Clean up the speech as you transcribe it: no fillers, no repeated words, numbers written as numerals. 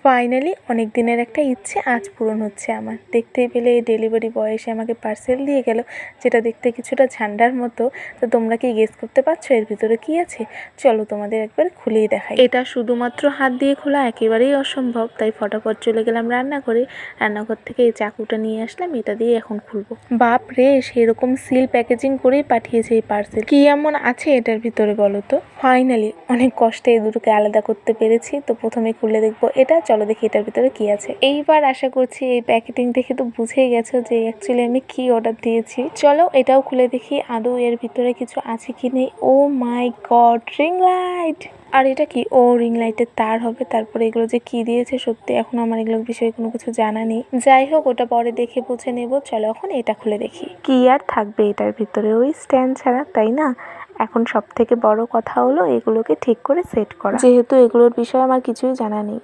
Finally অনেক দিনের একটা ইচ্ছে আজ পূরণ হচ্ছে আমার। দেখতেই পেলে এই ডেলিভারি বয় এসে আমাকে পার্সেল দিয়ে গেল, যেটা দেখতে কিছুটা ঝান্ডার মতো। তো তোমরা কি গেস করতে পারছো এর ভিতরে কি আছে? চলো তোমাদের একবার খুলেই দেখাই। এটা শুধুমাত্র হাত দিয়ে খোলা একেবারেই অসম্ভব, তাই ফটাফট চলে গেলাম রান্নাঘর থেকে এই চাকুটা নিয়ে আসলাম, এটা দিয়ে এখন খুলবো। বাপ রে, সেরকম সিল প্যাকেজিং করেই পাঠিয়েছে এই পার্সেল। কি এমন আছে এটার ভিতরে বলো তো? ফাইনালি অনেক কষ্টে এই দুটোকে আলাদা করতে পেরেছি। তো প্রথমে খুলে দেখবো এটা, চলো দেখি এটার ভিতরে কি আছে। এইবার আশা করছি এই প্যাকেটিং দেখে তো বুঝেই গেছো যে অ্যাকচুয়ালি আমি কি অর্ডার দিয়েছি। চলো এটাও খুলে দেখি আদৌ এর ভিতরে কিছু আছে কি নেই। ও মাই গড, রিং লাইট! আর এটা কি? ও রিং লাইটের তার হবে। তারপরে এগুলো যে কি দিয়েছে, সত্যি এখন আমার এগুলোর বিষয়ে কোনো কিছু জানা নেই। যাই হোক, ওটা পরে দেখে বুঝে নেব। চলো এখন এটা খুলে দেখি কি আর থাকবে এটার ভিতরে, ওই স্ট্যান্ড ছাড়া, তাই না? এখন সব থেকে বড় কথা হলো এগুলোকে ঠিক করে সেট করা, যেহেতু এগুলোর বিষয়ে আমার কিছুই জানা নেই।